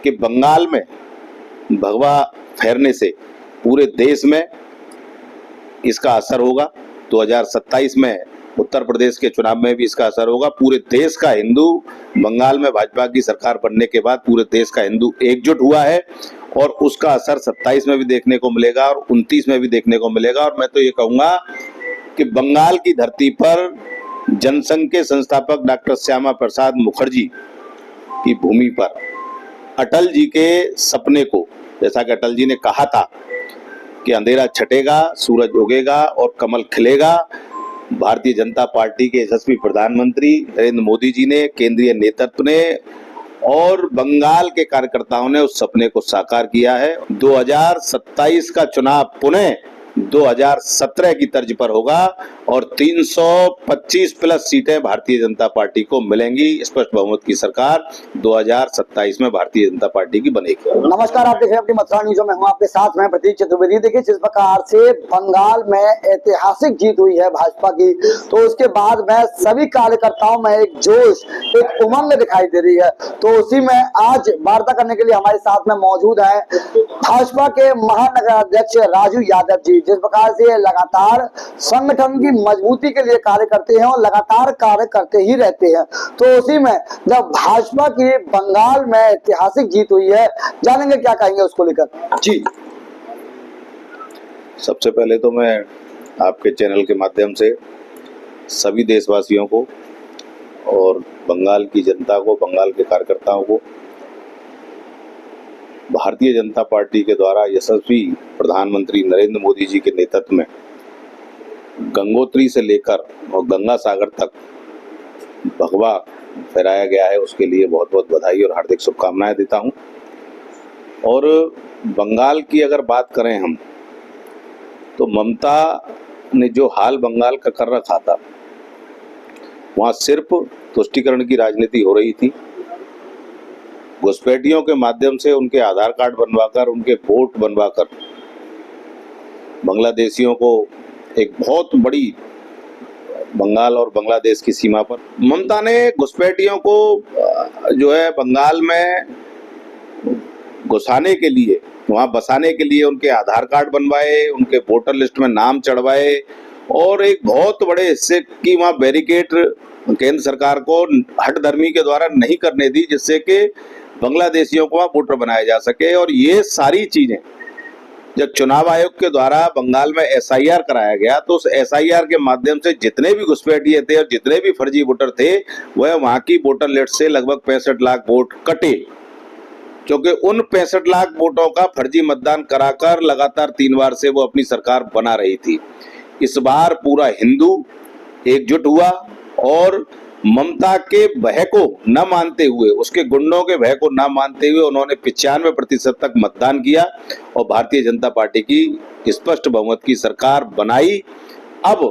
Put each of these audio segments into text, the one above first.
कि बंगाल में भगवा फैरने से पूरे देश में इसका असर होगा। 2027 में उत्तर प्रदेश के चुनाव में भी इसका असर होगा। पूरे देश का हिंदू बंगाल में भाजपा की सरकार बनने के बाद पूरे देश का हिंदू एकजुट हुआ है और उसका असर 27 में भी देखने को मिलेगा और 29 में भी देखने को मिलेगा। और मैं तो ये कहूँगा कि बंगाल की धरती पर जनसंघ के संस्थापक डॉक्टर श्यामा प्रसाद मुखर्जी की भूमि पर अटल जी के सपने को, जैसा कि अटल जी ने कहा था कि अंधेरा छटेगा, सूरज उगेगा और कमल खिलेगा, भारतीय जनता पार्टी के यशस्वी प्रधानमंत्री नरेंद्र मोदी जी ने, केंद्रीय नेतृत्व ने और बंगाल के कार्यकर्ताओं ने उस सपने को साकार किया है। 2027 का चुनाव पुनः 2017 की तर्ज पर होगा और 325 प्लस सीटें भारतीय जनता पार्टी को मिलेंगी। स्पष्ट बहुमत की सरकार 2027 में भारतीय जनता पार्टी की बनेगी। नमस्कार, आप देख रहे हैं अपनी मथुरा न्यूज में, हूं आपके साथ में प्रतीक चतुर्वेदी। देखिए, जिस प्रकार से बंगाल में ऐतिहासिक जीत हुई है भाजपा की, तो उसके बाद में सभी कार्यकर्ताओं में एक जोश, एक उमंग दिखाई दे रही है। तो उसी में आज वार्ता करने के लिए हमारे साथ में मौजूद है भाजपा के महानगर अध्यक्ष राजू यादव जी। जिस प्रकार से लगातार संगठन की मजबूती के लिए कार्य करते हैं और लगातार कार्य करते ही रहते हैं, तो उसी में जब भाजपा की बंगाल में ऐतिहासिक जीत हुई है, जानेंगे क्या कहेंगे उसको लेकर जी। सबसे पहले तो मैं आपके चैनल के माध्यम से सभी देशवासियों को और बंगाल की जनता को, बंगाल के कार्यकर्ताओं को भारतीय जनता पार्टी के द्वारा यशस्वी प्रधानमंत्री नरेंद्र मोदी जी के नेतृत्व में गंगोत्री से लेकर और गंगा सागर तक भगवा फहराया गया है, उसके लिए बहुत बहुत बधाई और हार्दिक शुभकामनाएं देता हूं। और बंगाल की अगर बात करें हम, तो ममता ने जो हाल बंगाल का कर रखा था, वहाँ सिर्फ तुष्टीकरण की राजनीति हो रही थी। घुसपैठियों के माध्यम से उनके आधार कार्ड बनवाकर, उनके वोट बनवाकर बांग्लादेशियों को एक बहुत बड़ी, बंगाल और बांग्लादेश की सीमा पर ममता ने घुसपैठियों को जो है बंगाल में घुसाने के लिए, वहाँ बसाने के लिए उनके आधार कार्ड बनवाए, उनके वोटर लिस्ट में नाम चढ़वाए और एक बहुत बड़े हिस्से की वहाँ बैरिकेड केंद्र सरकार को हठधर्मी के द्वारा नहीं करने दी, जिससे कि बांग्लादेशियों को वहाँ वोटर बनाया जा सके। और ये सारी चीजें जब चुनाव आयोग के द्वारा बंगाल में एसआईआर कराया गया, तो उस एसआईआर के माध्यम से जितने भी घुसपैठिए थे और जितने भी फर्जी वोटर थे, वह वहाँ की वोटर लिस्ट से लगभग 65 लाख वोट कटे, क्योंकि उन 65 लाख वोटों का फर्जी मतदान कराकर लगातार 3 बार से वो अपनी सरकार बना रही थी। इस बार पूरा हिंदू एकजुट हुआ और ममता के भय को न मानते हुए, उसके गुंडों के भय को न मानते हुए उन्होंने 95% तक मतदान किया और भारतीय जनता पार्टी की स्पष्ट बहुमत की सरकार बनाई। अब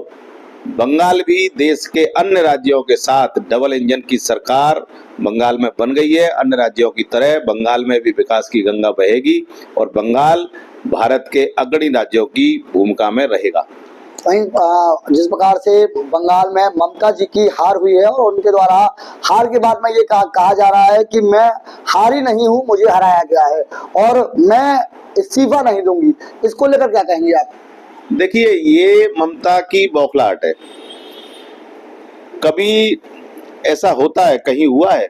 बंगाल भी देश के अन्य राज्यों के साथ डबल इंजन की सरकार बंगाल में बन गई है। अन्य राज्यों की तरह बंगाल में भी विकास की गंगा बहेगी और बंगाल भारत के अग्रणी राज्यों की भूमिका में रहेगा। वहीं जिस प्रकार से बंगाल में ममता जी की हार हुई है और उनके द्वारा हार के बाद में ये कहा जा रहा है कि मैं हारी नहीं हूं, मुझे हराया गया है और मैं इस्तीफा नहीं दूंगी, इसको लेकर क्या कहेंगे आप? देखिए, ये ममता की बौखलाहट है। कभी ऐसा होता है, कहीं हुआ है?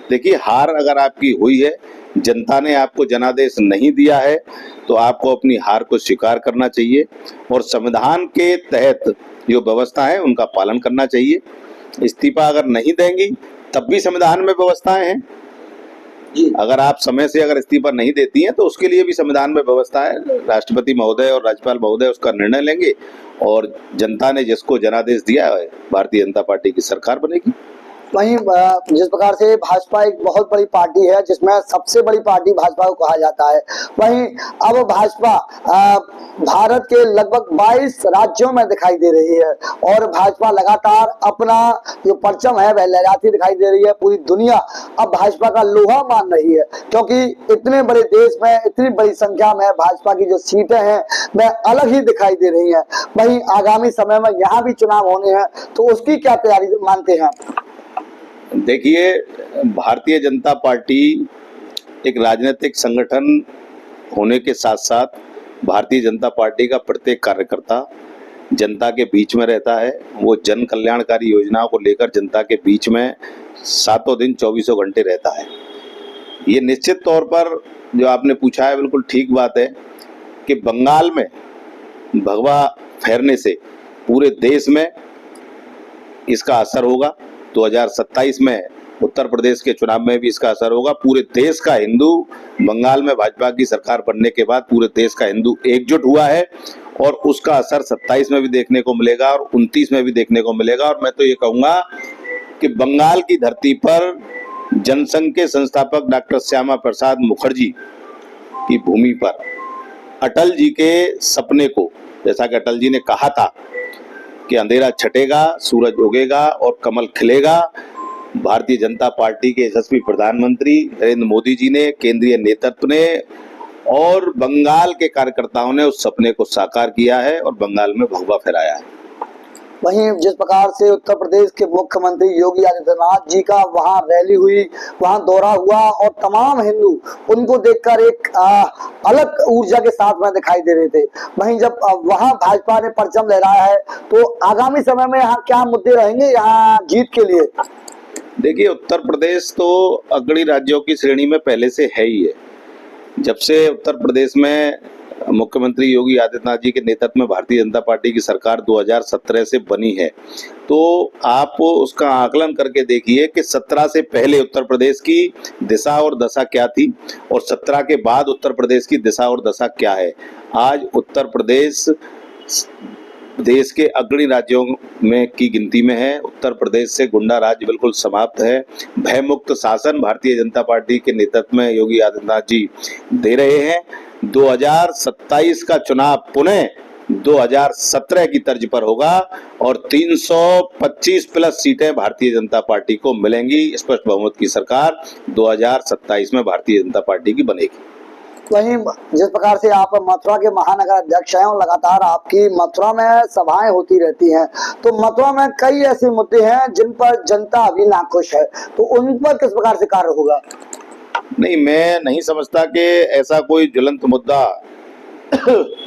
देखिए, हार अगर आपकी हुई है, जनता ने आपको जनादेश नहीं दिया है, तो आपको अपनी हार को स्वीकार करना चाहिए और संविधान के तहत जो व्यवस्था है उनका पालन करना चाहिए। इस्तीफा अगर नहीं देंगी तब भी संविधान में व्यवस्थाएं हैं। अगर आप समय से अगर इस्तीफा नहीं देती हैं तो उसके लिए भी संविधान में व्यवस्था है। राष्ट्रपति महोदय और राज्यपाल महोदय उसका निर्णय लेंगे और जनता ने जिसको जनादेश दिया है, भारतीय जनता पार्टी की सरकार बनेगी। वहीं जिस प्रकार से भाजपा एक बहुत बड़ी पार्टी है, जिसमें सबसे बड़ी पार्टी भाजपा को कहा जाता है, वहीं अब भाजपा भारत के लगभग 22 राज्यों में दिखाई दे रही है और भाजपा लगातार अपना जो परचम है वह लहराती दिखाई दे रही है। पूरी दुनिया अब भाजपा का लोहा मान रही है, क्योंकि इतने बड़े देश में इतनी बड़ी संख्या में भाजपा की जो सीटें हैं वह अलग ही दिखाई दे रही हैं। वहीं आगामी समय में यहाँ भी चुनाव होने हैं, तो उसकी क्या तैयारी मानते हैं? देखिए, भारतीय जनता पार्टी एक राजनीतिक संगठन होने के साथ साथ भारतीय जनता पार्टी का प्रत्येक कार्यकर्ता जनता के बीच में रहता है। वो जन कल्याणकारी योजनाओं को लेकर जनता के बीच में सातों दिन 24 घंटे रहता है। ये निश्चित तौर पर जो आपने पूछा है बिल्कुल ठीक बात है कि बंगाल में भगवा फहरने से पूरे देश में इसका असर होगा। 2027 में उत्तर प्रदेश के चुनाव में भी इसका असर होगा। पूरे देश का हिंदू बंगाल में भाजपा की सरकार बनने के बाद पूरे देश का हिंदू एकजुट हुआ है और उसका असर 27 में भी देखने को मिलेगा और 29 में भी देखने को मिलेगा। और मैं तो ये कहूँगा कि बंगाल की धरती पर जनसंघ के संस्थापक डॉक्टर श्यामा प्रसाद मुखर्जी की भूमि पर अटल जी के सपने को, जैसा कि अटल जी ने कहा था कि अंधेरा छटेगा, सूरज उगेगा और कमल खिलेगा, भारतीय जनता पार्टी के यशस्वी प्रधानमंत्री नरेंद्र मोदी जी ने, केंद्रीय नेतृत्व ने और बंगाल के कार्यकर्ताओं ने उस सपने को साकार किया है और बंगाल में भगवा फहराया है। वहीं जिस प्रकार से उत्तर प्रदेश के मुख्यमंत्री योगी आदित्यनाथ जी का वहां रैली हुई, वहां दौरा हुआ और तमाम हिंदू उनको देखकर एक अलग ऊर्जा के साथ में दिखाई दे रहे थे। वहीं जब वहां भाजपा ने परचम लहराया है तो आगामी समय में यहाँ क्या मुद्दे रहेंगे यहाँ जीत के लिए? देखिए, उत्तर प्रदेश तो अग्रणी राज्यों की श्रेणी में पहले से है ही है। जब से उत्तर प्रदेश में मुख्यमंत्री योगी आदित्यनाथ जी के नेतृत्व में भारतीय जनता पार्टी की सरकार 2017 से बनी है, तो आप उसका आकलन करके देखिए कि 17 से पहले उत्तर प्रदेश की दिशा और दशा क्या थी और 17 के बाद उत्तर प्रदेश की दिशा और दशा क्या है। आज उत्तर प्रदेश देश के अग्रणी राज्यों में की गिनती में है। उत्तर प्रदेश से गुंडा राज बिल्कुल समाप्त है। भयमुक्त शासन भारतीय जनता पार्टी के नेतृत्व में योगी आदित्यनाथ जी दे रहे हैं। 2027 का चुनाव पुनः 2017 की तर्ज पर होगा और 325 प्लस सीटें भारतीय जनता पार्टी को मिलेंगी। स्पष्ट बहुमत की सरकार 2027 में भारतीय जनता पार्टी की बनेगी। वहीं जिस प्रकार से आप मथुरा के महानगर अध्यक्ष हैं और लगातार आपकी मथुरा में सभाएं होती रहती हैं, तो मथुरा में कई ऐसे मुद्दे हैं जिन पर जनता अभी नाखुश है, तो उन पर किस प्रकार से कार्य होगा? नहीं, मैं नहीं समझता कि ऐसा कोई ज्वलंत मुद्दा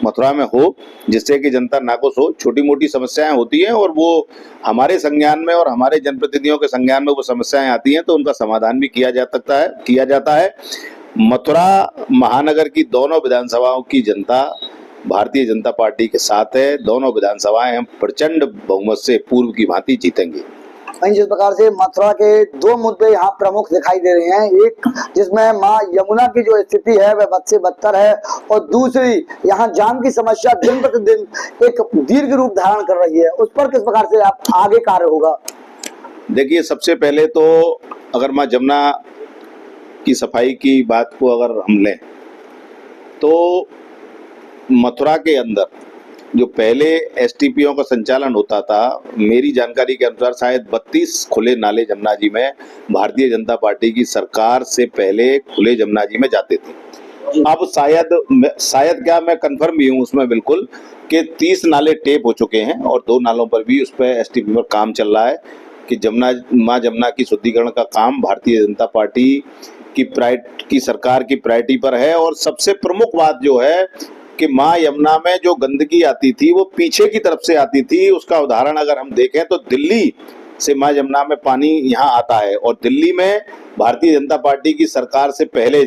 मथुरा में हो जिससे कि जनता नाखुश हो। छोटी मोटी समस्याएं होती हैं और वो हमारे संज्ञान में और हमारे जनप्रतिनिधियों के संज्ञान में वो समस्याएं आती हैं तो उनका समाधान भी किया जाता है। मथुरा महानगर की दोनों विधानसभाओं की जनता भारतीय जनता पार्टी के साथ है। दोनों विधानसभाएं हम प्रचंड बहुमत से पूर्व की भांति जीतेंगे। वहीं जिस प्रकार से मथुरा के दो मुद्दे यहाँ प्रमुख दिखाई दे रहे हैं, एक जिसमें माँ यमुना की जो स्थिति है वह बद से बदतर है और दूसरी यहाँ जाम की समस्या दिन प्रतिदिन एक दीर्घ रूप धारण कर रही है, उस पर किस प्रकार से आप आगे कार्य होगा? देखिए, सबसे पहले तो अगर माँ यमुना की सफाई की बात को अगर हम लें तो मथुरा के अंदर जो पहले एसटीपीओ का संचालन होता था, मेरी जानकारी के अनुसार शायद 32 खुले नाले जमुना जी में भारतीय जनता पार्टी की सरकार से पहले खुले जमुना जी में जाते थे। अब शायद क्या, मैं कंफर्म भी हूँ उसमें बिल्कुल कि 30 नाले टेप हो चुके हैं और 2 नालों पर भी उस पर एसटीपी पर काम चल रहा है कि माँ यमुना की शुद्धिकरण का काम भारतीय जनता पार्टी की सरकार की प्रायोरिटी पर है। और सबसे प्रमुख बात जो है कि माँ यमुना में जो गंदगी आती थी वो पीछे की तरफ से आती थी। उसका उदाहरण अगर हम देखें तो दिल्ली से माँ यमुना में पानी यहाँ आता है और दिल्ली में भारतीय जनता पार्टी की सरकार से पहले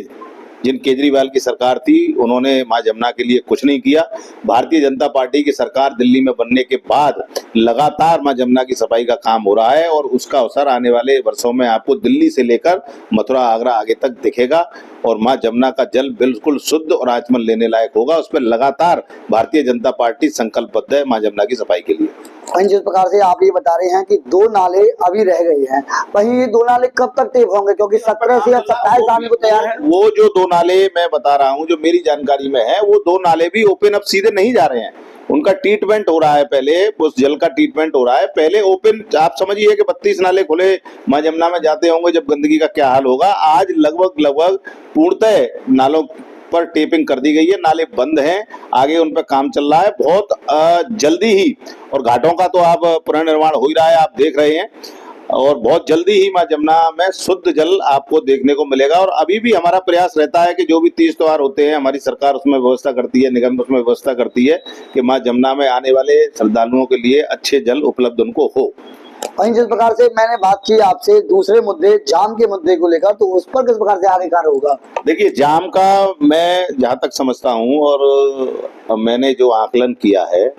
जिन केजरीवाल की सरकार थी उन्होंने माँ यमुना के लिए कुछ नहीं किया। भारतीय जनता पार्टी की सरकार दिल्ली में बनने के बाद लगातार माँ यमुना की सफाई का काम हो रहा है और उसका असर आने वाले वर्षों में आपको दिल्ली से लेकर मथुरा आगरा आगे तक दिखेगा और माँ यमुना का जल बिल्कुल शुद्ध और आचमन लेने लायक होगा। उस पर लगातार भारतीय जनता पार्टी संकल्पबद्ध है माँ यमुना की सफाई के लिए। वहीं जिस प्रकार से आप ये बता रहे हैं कि 2 नाले अभी रह गए हैं, वहीं ये 2 नाले कब तक टेप होंगे? क्योंकि 17 से अब 27 आने को तैयार है। वो जो 2 नाले मैं बता रहा हूँ जो मेरी जानकारी में है, वो 2 नाले भी ओपन अब सीधे नहीं जा रहे हैं। उनका ट्रीटमेंट हो रहा है, पहले उस जल का ट्रीटमेंट हो रहा है। पहले ओपन, आप समझिए कि 32 नाले खुले माँ यमुना में जाते होंगे, जब गंदगी का क्या हाल होगा। आज लगभग पूर्णतः नालों पर टेपिंग कर दी गई है, नाले बंद हैं, आगे उन पर काम चल रहा है बहुत जल्दी ही। और घाटों का तो आप पुनर्निर्माण हो ही रहा है, आप देख रहे हैं। और बहुत जल्दी ही मां जमुना में शुद्ध जल आपको देखने को मिलेगा। और अभी भी हमारा प्रयास रहता है कि जो भी तीज त्योहार होते हैं हमारी सरकार उसमें व्यवस्था करती है, निगम उसमें व्यवस्था करती है कि मां जमुना में आने वाले श्रद्धालुओं के लिए अच्छे जल उपलब्ध उनको हो। वहीं जिस प्रकार से मैंने बात की आपसे दूसरे मुद्दे जाम के मुद्दे को लेकर, तो उस पर किस प्रकार से आगे कार्य होगा? देखिए, जाम का मैं जहाँ तक समझता हूँ और मैंने जो आकलन किया है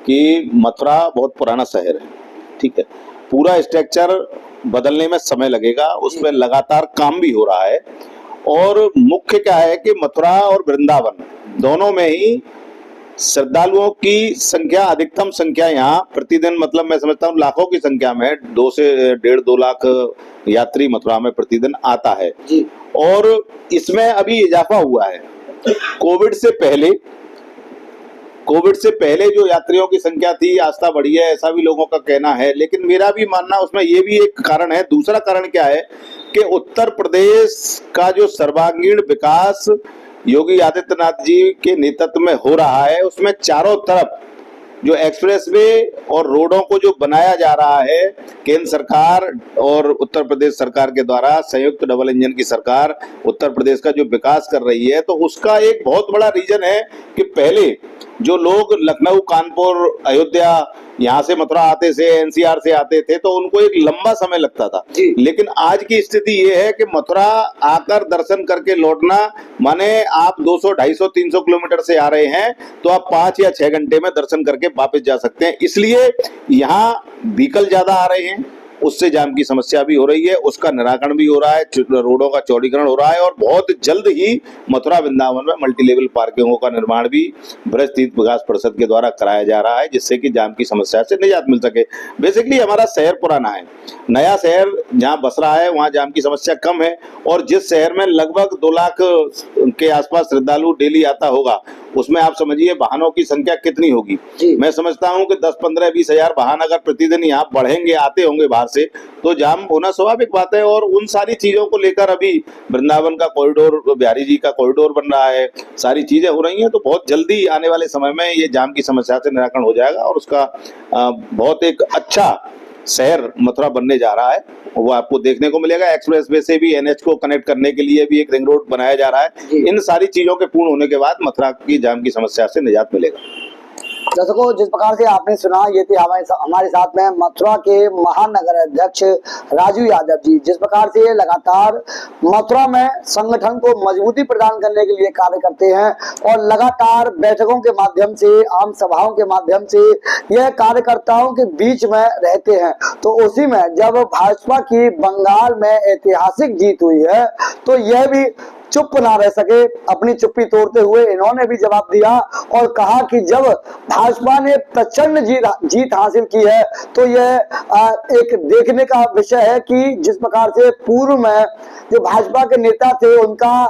कि मथुरा बहुत पुराना शहर है, ठीक है, पूरा स्ट्रक्चर बदलने में समय लगेगा, उसमें लगातार काम भी हो रहा है। और मुख्य क्या है कि मथुरा और वृंदावन दोनों में ही श्रद्धालुओं की संख्या, अधिकतम संख्या यहाँ प्रतिदिन, मतलब मैं समझता हूँ लाखों की संख्या में 2 से 1.5-2 लाख यात्री मथुरा में प्रतिदिन आता है जी। और इसमें अभी इजाफा हुआ है। कोविड से पहले जो यात्रियों की संख्या थी आस्था बढ़ी है, ऐसा भी लोगों का कहना है, लेकिन मेरा भी मानना उसमें ये भी एक कारण है। दूसरा कारण क्या है कि उत्तर प्रदेश का जो सर्वांगीण विकास योगी आदित्यनाथ जी के नेतृत्व में हो रहा है, उसमें चारों तरफ जो एक्सप्रेसवे और रोडों को जो बनाया जा रहा है, केंद्र सरकार और उत्तर प्रदेश सरकार के द्वारा, संयुक्त डबल इंजन की सरकार उत्तर प्रदेश का जो विकास कर रही है, तो उसका एक बहुत बड़ा रीजन है कि पहले जो लोग लखनऊ, कानपुर, अयोध्या यहाँ से मथुरा आते थे, एनसीआर से आते थे, तो उनको एक लंबा समय लगता था। लेकिन आज की स्थिति ये है कि मथुरा आकर दर्शन करके लौटना माने आप 200, 250, 300 किलोमीटर से आ रहे हैं तो आप 5 या 6 घंटे में दर्शन करके वापस जा सकते हैं। इसलिए यहाँ व्हीकल ज्यादा आ रहे हैं, उससे जाम की समस्या भी हो रही है, उसका निराकरण भी हो रहा है, रोडों का चौड़ीकरण हो रहा है और बहुत जल्द ही मथुरा वृंदावन में मल्टी लेवल पार्किंगों का निर्माण भी ब्रज तीर्थ विकास परिषद के द्वारा कराया जा रहा है, जिससे कि जाम की समस्या से निजात मिल सके। बेसिकली हमारा शहर पुराना है, नया शहर जहाँ बस रहा है वहाँ जाम की समस्या कम है और जिस शहर में लगभग 2 लाख के आसपास श्रद्धालु डेली आता होगा, उसमें आप समझिए वाहनों की संख्या कितनी होगी। मैं समझता हूं कि 10, 15, 20 हजार वाहन अगर प्रतिदिन यहाँ बढ़ेंगे, आते होंगे बाहर से, तो जाम होना स्वाभाविक बात है। और उन सारी चीजों को लेकर अभी वृंदावन का कॉरिडोर, बिहारी जी का कॉरिडोर बन रहा है, सारी चीजें हो रही हैं, तो बहुत जल्दी आने वाले समय में ये जाम की समस्या से निराकरण हो जाएगा और उसका बहुत एक अच्छा शहर मथुरा बनने जा रहा है, वो आपको देखने को मिलेगा। एक्सप्रेसवे से भी एनएच को कनेक्ट करने के लिए भी एक रिंग रोड बनाया जा रहा है। इन सारी चीजों के पूर्ण होने के बाद मथुरा की जाम की समस्या से निजात मिलेगा। दर्शकों, जिस प्रकार से आपने सुना, ये थे हमारे साथ में मथुरा के महानगर अध्यक्ष राजू यादव जी। जिस प्रकार से ये लगातार मथुरा में संगठन को मजबूती प्रदान करने के लिए कार्य करते हैं और लगातार बैठकों के माध्यम से, आम सभाओं के माध्यम से यह कार्यकर्ताओं के बीच में रहते हैं। तो उसी में जब भाजपा की बंगाल में ऐतिहासिक जीत हुई है, तो यह भी चुप ना रह सके, अपनी चुप्पी तोड़ते हुए इन्होंने भी जवाब दिया और कहा कि जब भाजपा ने प्रचंड जीत हासिल की है, तो यह एक देखने का विषय है कि जिस प्रकार से पूर्व में जो भाजपा के नेता थे, उनका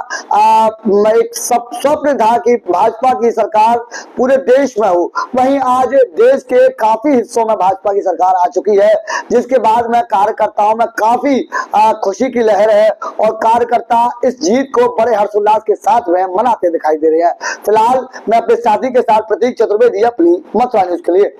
एक स्वप्न था कि भाजपा की सरकार पूरे देश में हो। वहीं आज देश के काफी हिस्सों में भाजपा की सरकार आ चुकी है, जिसके बाद में कार्यकर्ताओं में काफी खुशी की लहर है और कार्यकर्ता इस जीत को बड़े हर्षोल्लास के साथ में मनाते दिखाई दे रहे हैं। फिलहाल मैं अपने साथी के साथ प्रतीक चतुर्वेदी, अपनी मथुरा न्यूज के लिए।